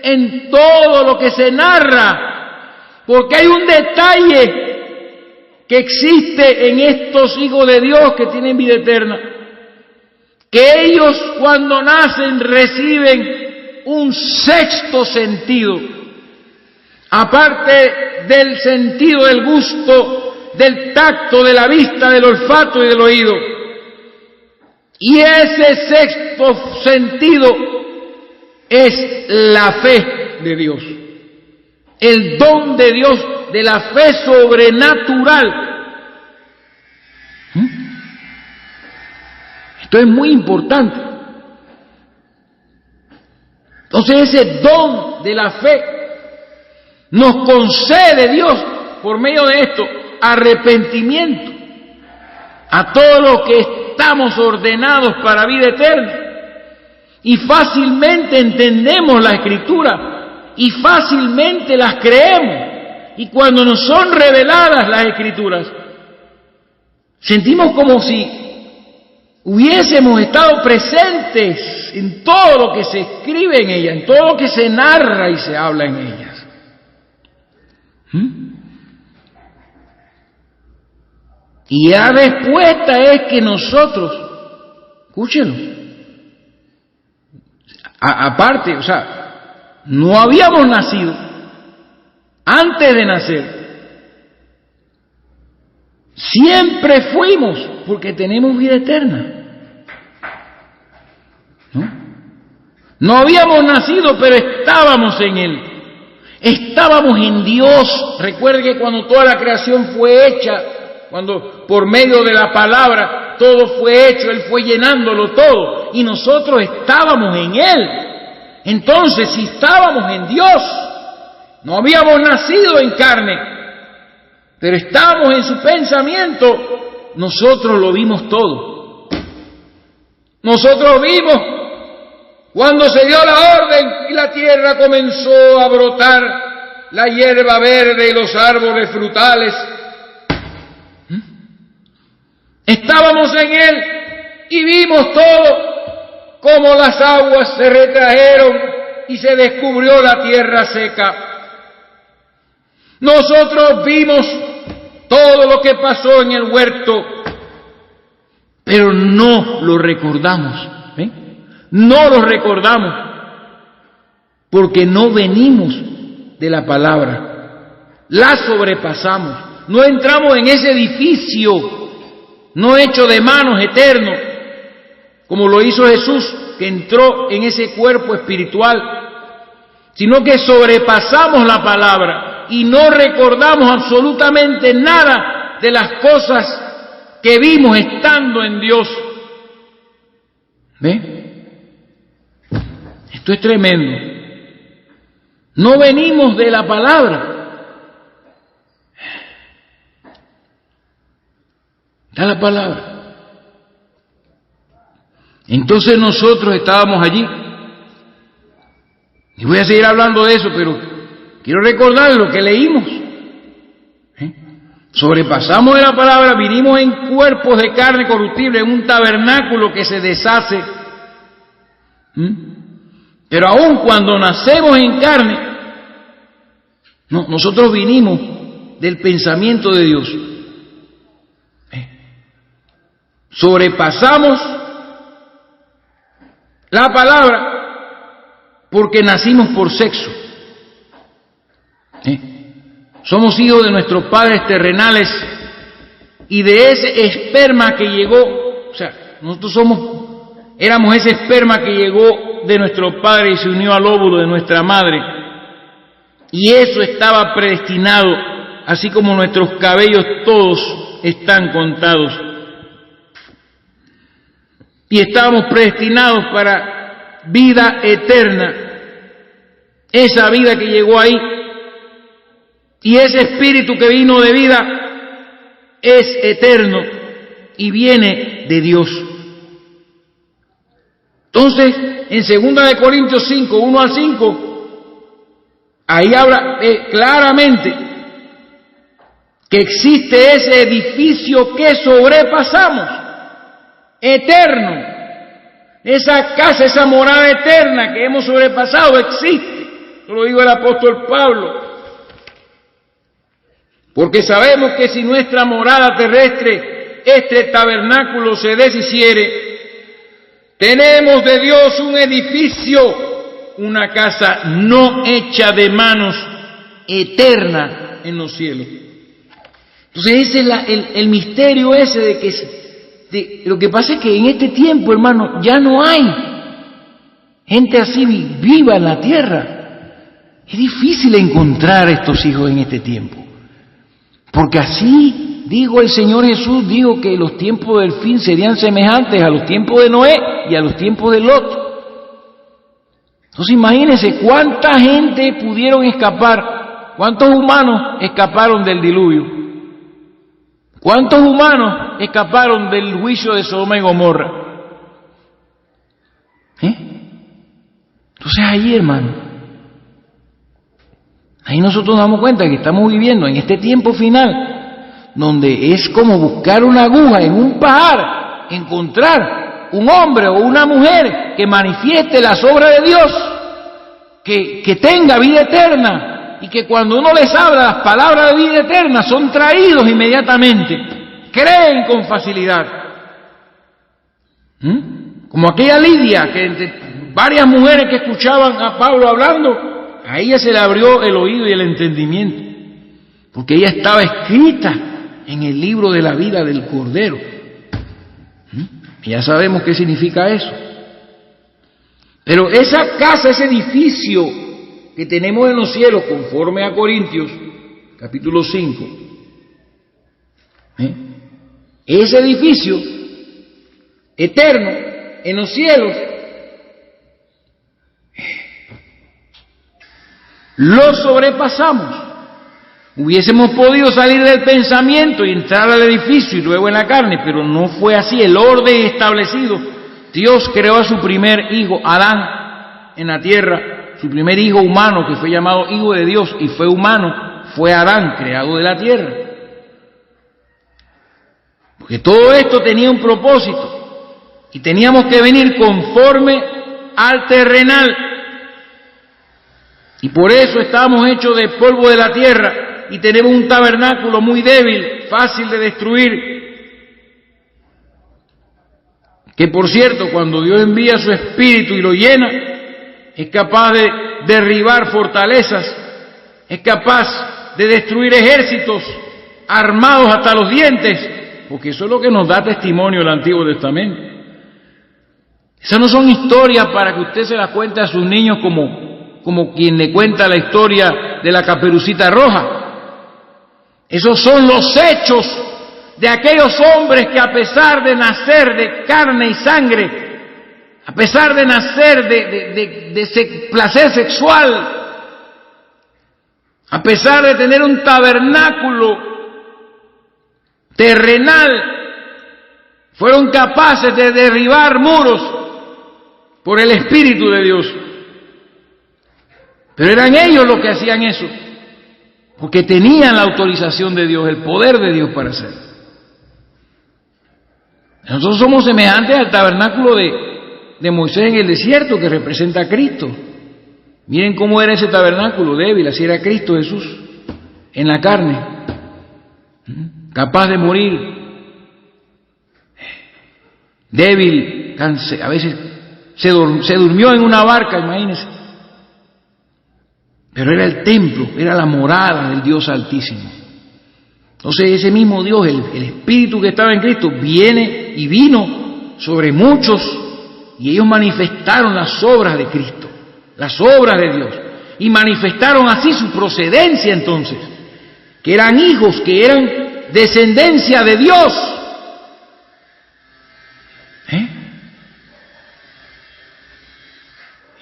en todo lo que se narra, porque hay un detalle que existe en estos hijos de Dios que tienen vida eterna, que ellos cuando nacen reciben un sexto sentido, aparte del sentido del gusto, del tacto, de la vista, del olfato y del oído. Y ese sexto sentido es la fe de Dios, el don de Dios, de la fe sobrenatural. Esto es muy importante. Entonces ese don de la fe nos concede Dios, por medio de esto, arrepentimiento a todo lo que estamos ordenados para vida eterna. Y fácilmente entendemos la Escritura y fácilmente las creemos. Y cuando nos son reveladas las Escrituras, sentimos como si hubiésemos estado presentes en todo lo que se escribe en ellas, en todo lo que se narra y se habla en ellas. Y la respuesta es que nosotros, escúchenlo, aparte, o sea, no habíamos nacido antes de nacer. Siempre fuimos, porque tenemos vida eterna. No habíamos nacido, pero estábamos en Él. Estábamos en Dios. Recuerde que cuando toda la creación fue hecha, cuando por medio de la palabra todo fue hecho, Él fue llenándolo todo, y nosotros estábamos en Él. Entonces, si estábamos en Dios, no habíamos nacido en carne, pero estábamos en su pensamiento, nosotros lo vimos todo. Nosotros vimos cuando se dio la orden y la tierra comenzó a brotar la hierba verde y los árboles frutales. Estábamos en Él y vimos todo, como las aguas se retrajeron y se descubrió la tierra seca. Nosotros vimos todo lo que pasó en el huerto, pero no lo recordamos. No lo recordamos, porque no venimos de la palabra, la sobrepasamos, no entramos en ese edificio no hecho de manos, eterno, como lo hizo Jesús, que entró en ese cuerpo espiritual, sino que sobrepasamos la palabra y no recordamos absolutamente nada de las cosas que vimos estando en Dios. ¿Ve? Esto es tremendo. No venimos de la palabra. Está la palabra. Entonces nosotros estábamos allí. Y voy a seguir hablando de eso, pero quiero recordar lo que leímos. Sobrepasamos de la palabra, vinimos en cuerpos de carne corruptible, en un tabernáculo que se deshace. Pero aún cuando nacemos en carne, nosotros vinimos del pensamiento de Dios. Sobrepasamos la palabra porque nacimos por sexo. Somos hijos de nuestros padres terrenales y de ese esperma que llegó, o sea, nosotros éramos ese esperma que llegó de nuestro padre y se unió al óvulo de nuestra madre. Y eso estaba predestinado, así como nuestros cabellos todos están contados. Y estábamos predestinados para vida eterna. Esa vida que llegó ahí y ese espíritu que vino de vida es eterno y viene de Dios. Entonces, en 2 Corintios 5, 1 al 5, ahí habla claramente que existe ese edificio que sobrepasamos, eterno. Esa casa, esa morada eterna que hemos sobrepasado existe. Esto lo dijo el apóstol Pablo. Porque sabemos que si nuestra morada terrestre, este tabernáculo se deshiciere, tenemos de Dios un edificio, una casa no hecha de manos, eterna en los cielos. Entonces ese es el misterio ese de que lo que pasa es que en este tiempo, hermano, ya no hay gente así viva en la tierra. Es difícil encontrar estos hijos en este tiempo. Porque así, dijo el Señor Jesús, dijo que los tiempos del fin serían semejantes a los tiempos de Noé y a los tiempos de Lot. Entonces imagínense cuánta gente pudieron escapar, cuántos humanos escaparon del diluvio, cuántos humanos escaparon del juicio de Sodoma y Gomorra. Entonces ahí, hermano, ahí nosotros nos damos cuenta que estamos viviendo en este tiempo final, donde es como buscar una aguja en un pajar, encontrar un hombre o una mujer que manifieste las obras de Dios, que tenga vida eterna, y que cuando uno les habla las palabras de vida eterna son traídos inmediatamente, creen con facilidad. Como aquella Lidia, que entre varias mujeres que escuchaban a Pablo hablando, a ella se le abrió el oído y el entendimiento, porque ella estaba escrita en el libro de la vida del Cordero. Y ya sabemos qué significa eso. Pero esa casa, ese edificio que tenemos en los cielos, conforme a Corintios, capítulo 5, ese edificio eterno en los cielos, lo sobrepasamos. Hubiésemos podido salir del pensamiento y entrar al edificio y luego en la carne, pero no fue así. El orden establecido. Dios creó a su primer hijo, Adán, en la tierra, su primer hijo humano, que fue llamado hijo de Dios y fue humano, fue Adán, creado de la tierra. Porque todo esto tenía un propósito y teníamos que venir conforme al terrenal. Y por eso estamos hechos de polvo de la tierra y tenemos un tabernáculo muy débil, fácil de destruir. Que por cierto, cuando Dios envía su espíritu y lo llena, es capaz de derribar fortalezas, es capaz de destruir ejércitos armados hasta los dientes, porque eso es lo que nos da testimonio el Antiguo Testamento. Esas no son historias para que usted se las cuente a sus niños como quien le cuenta la historia de la Caperucita Roja. Esos son los hechos de aquellos hombres que, a pesar de nacer de carne y sangre, a pesar de nacer de placer sexual, a pesar de tener un tabernáculo terrenal, fueron capaces de derribar muros por el Espíritu de Dios. Pero eran ellos los que hacían eso, porque tenían la autorización de Dios, el poder de Dios para hacerlo. Nosotros somos semejantes al tabernáculo de Moisés en el desierto, que representa a Cristo. Miren cómo era ese tabernáculo, débil, así era Cristo Jesús, en la carne, capaz de morir, débil, a veces se durmió en una barca, imagínense. Pero era el templo, era la morada del Dios Altísimo. Entonces ese mismo Dios, el Espíritu que estaba en Cristo, viene y vino sobre muchos, y ellos manifestaron las obras de Cristo, las obras de Dios, y manifestaron así su procedencia entonces, que eran hijos, que eran descendencia de Dios.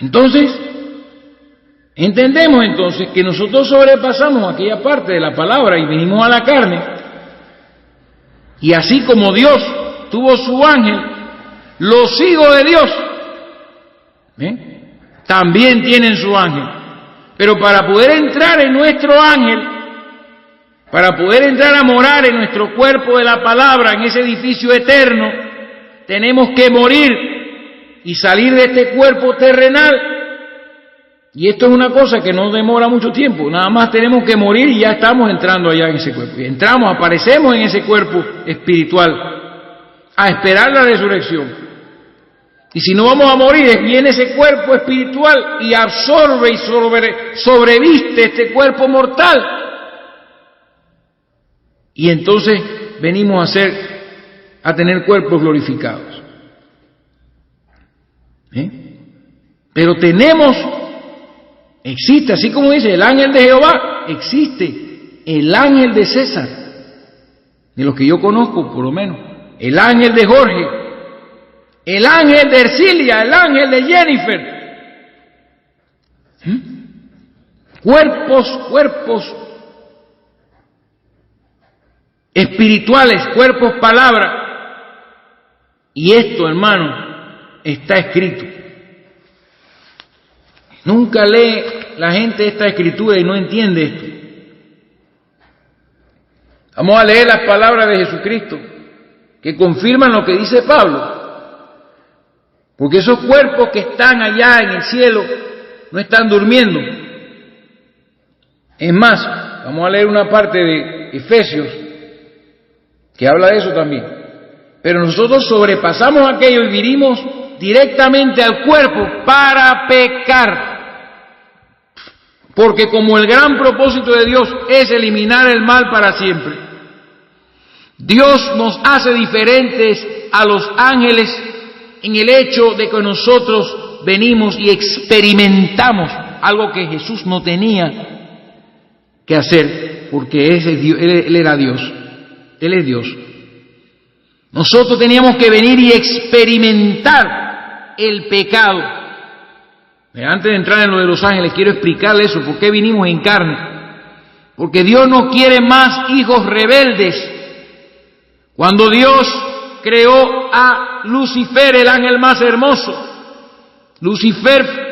Entonces, entendemos entonces que nosotros sobrepasamos aquella parte de la palabra y venimos a la carne, y así como Dios tuvo su ángel, los hijos de Dios también tienen su ángel. Pero para poder entrar en nuestro ángel, para poder entrar a morar en nuestro cuerpo de la palabra, en ese edificio eterno, tenemos que morir y salir de este cuerpo terrenal. Y esto es una cosa que no demora mucho tiempo, nada más tenemos que morir y ya estamos entrando allá en ese cuerpo. Y entramos, aparecemos en ese cuerpo espiritual a esperar la resurrección. Y si no vamos a morir, viene ese cuerpo espiritual y absorbe y sobreviste este cuerpo mortal. Y entonces venimos a tener cuerpos glorificados. Pero existe, así como dice el ángel de Jehová, existe el ángel de César, de los que yo conozco por lo menos, el ángel de Jorge, el ángel de Ercilia, el ángel de Jennifer. Cuerpos espirituales, cuerpos palabra. Y esto, hermano, está escrito. Nunca lee la gente esta escritura y no entiende esto. Vamos a leer las palabras de Jesucristo que confirman lo que dice Pablo. Porque esos cuerpos que están allá en el cielo no están durmiendo. Es más, vamos a leer una parte de Efesios que habla de eso también. Pero nosotros sobrepasamos aquello y vinimos directamente al cuerpo para pecar. Porque como el gran propósito de Dios es eliminar el mal para siempre, Dios nos hace diferentes a los ángeles en el hecho de que nosotros venimos y experimentamos algo que Jesús no tenía que hacer, porque Él era Dios, Él es Dios. Nosotros teníamos que venir y experimentar el pecado. Antes de entrar en lo de los ángeles, quiero explicarle eso, por qué vinimos en carne. Porque Dios no quiere más hijos rebeldes. Cuando Dios creó a Lucifer, el ángel más hermoso, Lucifer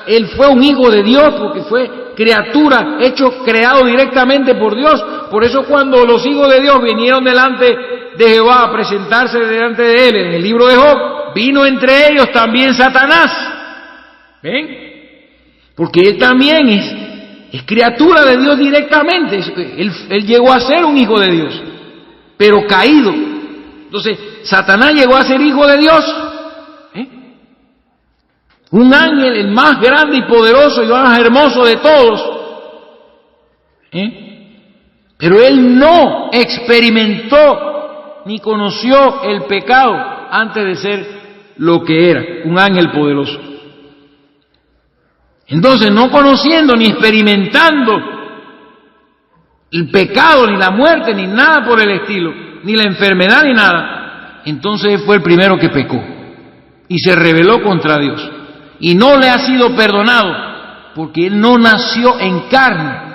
él fue un hijo de Dios, porque fue criatura, creado directamente por Dios. Por eso cuando los hijos de Dios vinieron delante de Jehová a presentarse delante de él, en el libro de Job, vino entre ellos también Satanás. ¿Ven? Porque él también es criatura de Dios directamente. Él llegó a ser un hijo de Dios, pero caído. Entonces, Satanás llegó a ser hijo de Dios. Un ángel, el más grande y poderoso y más hermoso de todos. Pero él no experimentó ni conoció el pecado antes de ser lo que era, un ángel poderoso. Entonces, no conociendo ni experimentando el pecado, ni la muerte, ni nada por el estilo, ni la enfermedad, ni nada, entonces fue el primero que pecó. y se rebeló contra Dios. Y no le ha sido perdonado porque él no nació en carne.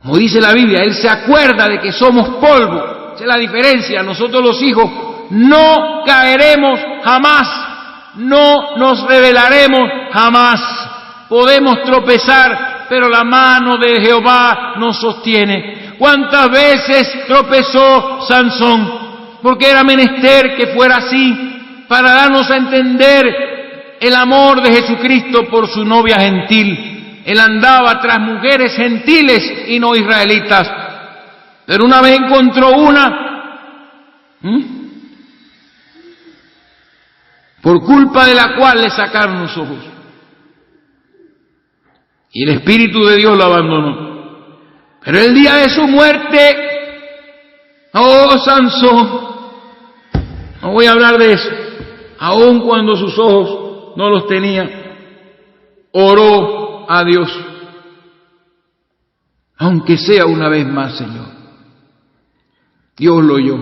Como dice la Biblia, él se acuerda de que somos polvo. Esa es la diferencia. Nosotros los hijos no caeremos jamás, no nos rebelaremos jamás. Podemos tropezar, pero la mano de Jehová nos sostiene. ¿Cuántas veces tropezó Sansón? Porque era menester que fuera así, para darnos a entender el amor de Jesucristo por su novia gentil. Él andaba tras mujeres gentiles y no israelitas. Pero una vez encontró una, por culpa de la cual le sacaron los ojos. Y el Espíritu de Dios lo abandonó. Pero el día de su muerte, oh Sansón, no voy a hablar de eso, aun cuando sus ojos no los tenía, oró a Dios, aunque sea una vez más, Señor. Dios lo oyó.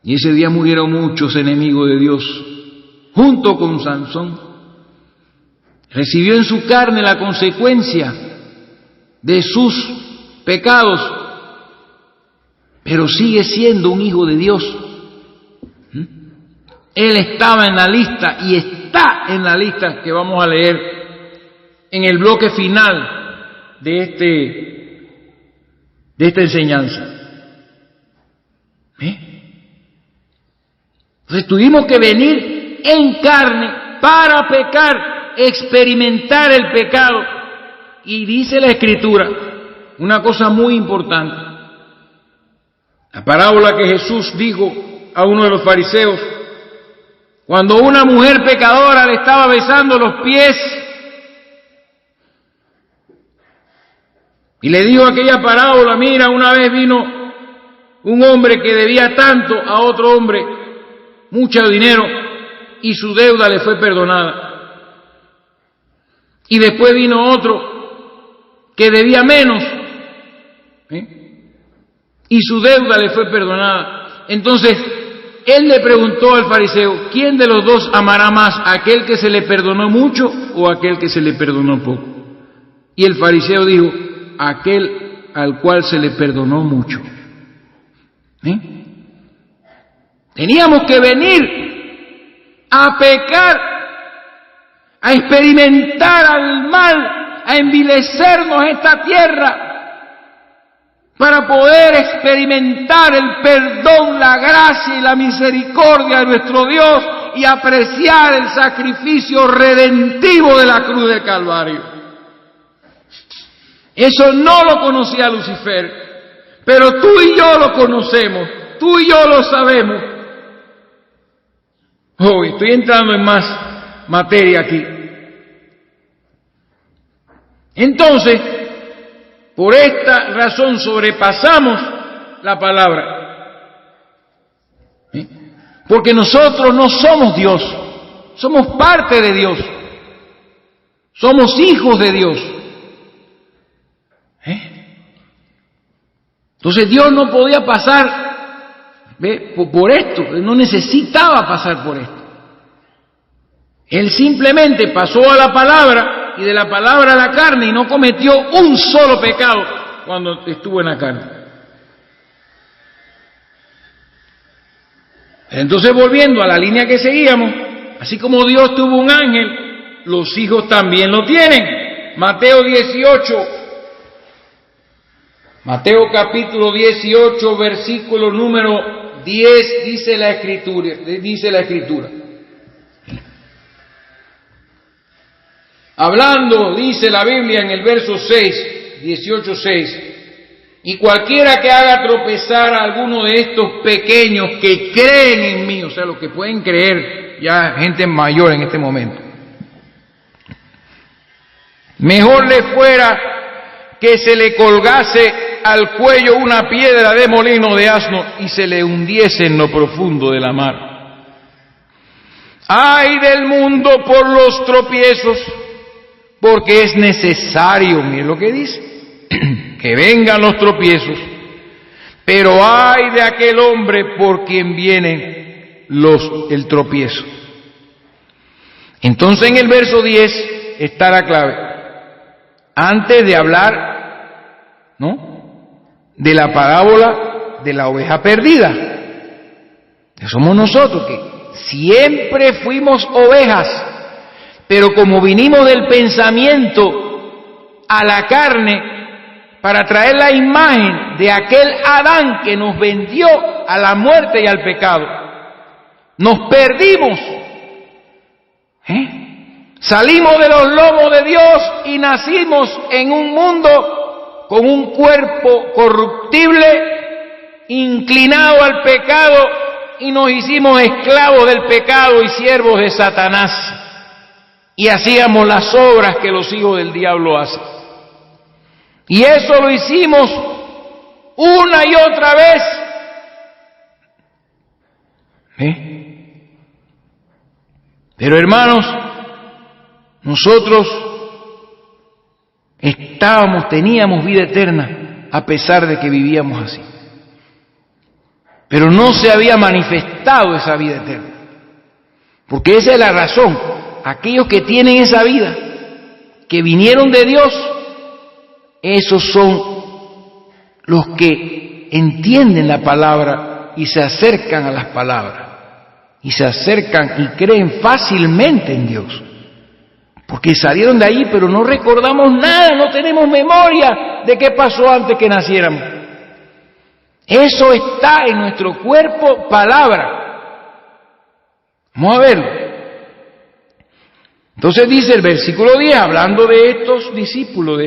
Y ese día murieron muchos enemigos de Dios, junto con Sansón. Recibió en su carne la consecuencia de sus pecados, pero sigue siendo un hijo de Dios. Él estaba en la lista y está en la lista que vamos a leer en el bloque final de esta enseñanza. Entonces tuvimos que venir en carne para pecar, experimentar el pecado. Y dice la Escritura una cosa muy importante. La parábola que Jesús dijo a uno de los fariseos, cuando una mujer pecadora le estaba besando los pies, y le dijo aquella parábola: mira, una vez vino un hombre que debía tanto a otro hombre, mucho dinero, y su deuda le fue perdonada. Y después vino otro que debía menos, y su deuda le fue perdonada. Entonces, él le preguntó al fariseo: ¿quién de los dos amará más, aquel que se le perdonó mucho o aquel que se le perdonó poco? Y el fariseo dijo: aquel al cual se le perdonó mucho. Teníamos que venir a pecar, a experimentar al mal, a envilecernos esta tierra, para poder experimentar el perdón, la gracia y la misericordia de nuestro Dios y apreciar el sacrificio redentivo de la cruz del Calvario. Eso no lo conocía Lucifer, pero tú y yo lo conocemos, tú y yo lo sabemos. Hoy estoy entrando en más materia aquí. Entonces, por esta razón sobrepasamos la palabra. Porque nosotros no somos Dios, somos parte de Dios, somos hijos de Dios. Entonces Dios no podía pasar por esto, Él no necesitaba pasar por esto. Él simplemente pasó a la palabra y de la palabra a la carne y no cometió un solo pecado cuando estuvo en la carne. Entonces, volviendo a la línea que seguíamos, así como Dios tuvo un ángel, los hijos también lo tienen. Mateo 18, Mateo capítulo 18, versículo número 10, dice la Escritura. Hablando, dice la Biblia en el verso 6, 18:6, y cualquiera que haga tropezar a alguno de estos pequeños que creen en mí, o sea, los que pueden creer, ya gente mayor en este momento, mejor le fuera que se le colgase al cuello una piedra de molino de asno y se le hundiese en lo profundo de la mar. ¡Ay del mundo por los tropiezos! Porque es necesario, mire lo que dice, que vengan los tropiezos, pero ay de aquel hombre por quien vienen el tropiezo. Entonces en el verso 10 está la clave. Antes de hablar, ¿no?, de la parábola de la oveja perdida, que somos nosotros, que siempre fuimos ovejas, pero como vinimos del pensamiento a la carne, para traer la imagen de aquel Adán que nos vendió a la muerte y al pecado, nos perdimos, salimos de los lomos de Dios y nacimos en un mundo con un cuerpo corruptible, inclinado al pecado, y nos hicimos esclavos del pecado y siervos de Satanás, y hacíamos las obras que los hijos del diablo hacen. Y eso lo hicimos una y otra vez. Pero hermanos, nosotros teníamos vida eterna a pesar de que vivíamos así. Pero no se había manifestado esa vida eterna. Porque esa es la razón. Aquellos que tienen esa vida, que vinieron de Dios, esos son los que entienden la palabra y se acercan a las palabras. Y se acercan y creen fácilmente en Dios. Porque salieron de allí, pero no recordamos nada, no tenemos memoria de qué pasó antes que naciéramos. Eso está en nuestro cuerpo, palabra. Vamos a verlo. Entonces dice el versículo 10, hablando de estos discípulos,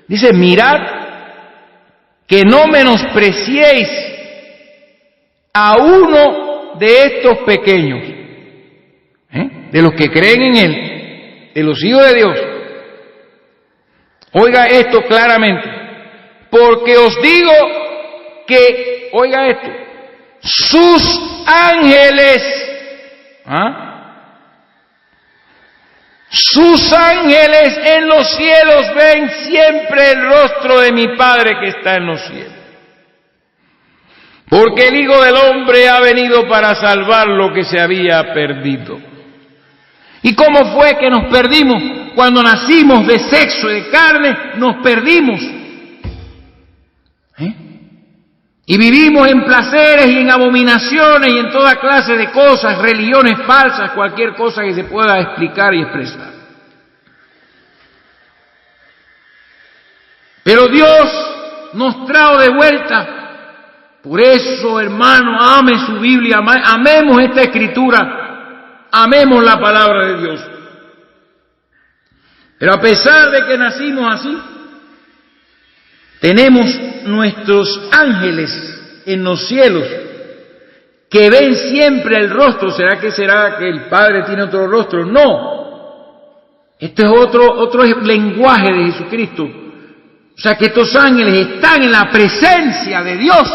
dice, mirad que no menospreciéis a uno de estos pequeños, de los que creen en Él, de los hijos de Dios. Oiga esto claramente, porque os digo que, oiga esto, sus ángeles, sus ángeles en los cielos ven siempre el rostro de mi Padre que está en los cielos. Porque el Hijo del Hombre ha venido para salvar lo que se había perdido. ¿Y cómo fue que nos perdimos? Cuando nacimos de sexo y de carne, nos perdimos. Y vivimos en placeres y en abominaciones y en toda clase de cosas, religiones falsas, cualquier cosa que se pueda explicar y expresar. Pero Dios nos trajo de vuelta. Por eso, hermano, ame su Biblia, amemos esta Escritura, amemos la palabra de Dios. Pero a pesar de que nacimos así, tenemos nuestros ángeles en los cielos que ven siempre el rostro. ¿Será que el Padre tiene otro rostro? No. Este es otro lenguaje de Jesucristo. O sea que estos ángeles están en la presencia de Dios.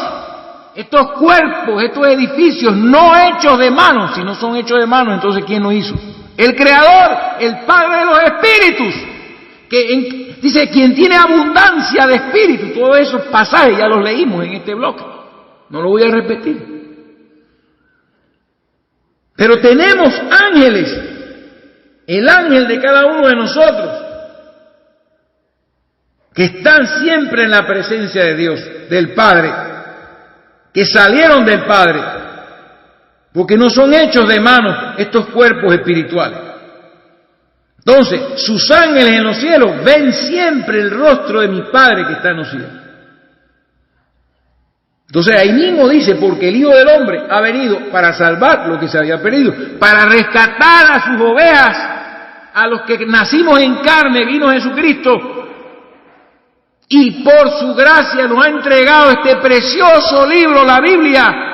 Estos cuerpos, estos edificios no hechos de manos. Si no son hechos de manos, entonces ¿quién los hizo? El Creador, el Padre de los Espíritus. Dice, quien tiene abundancia de espíritu. Todos esos pasajes ya los leímos en este bloque. No lo voy a repetir. Pero tenemos ángeles. El ángel de cada uno de nosotros, que están siempre en la presencia de Dios, del Padre, que salieron del Padre, porque no son hechos de manos estos cuerpos espirituales. Entonces, sus ángeles en los cielos ven siempre el rostro de mi Padre que está en los cielos. Entonces ahí mismo dice, porque el Hijo del Hombre ha venido para salvar lo que se había perdido, para rescatar a sus ovejas, a los que nacimos en carne, vino Jesucristo, y por su gracia nos ha entregado este precioso libro, la Biblia,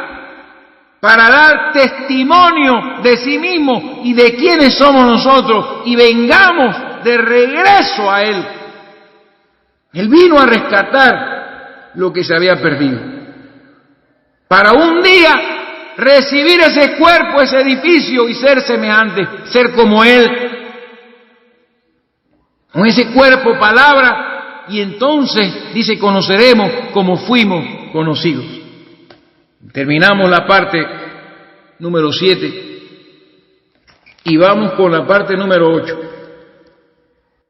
para dar testimonio de sí mismo y de quiénes somos nosotros, y vengamos de regreso a Él. Él vino a rescatar lo que se había perdido, para un día recibir ese cuerpo, ese edificio y ser semejante, ser como Él, con ese cuerpo, palabra, y entonces, dice, conoceremos como fuimos conocidos. Terminamos la parte número 7 y vamos con la parte número 8.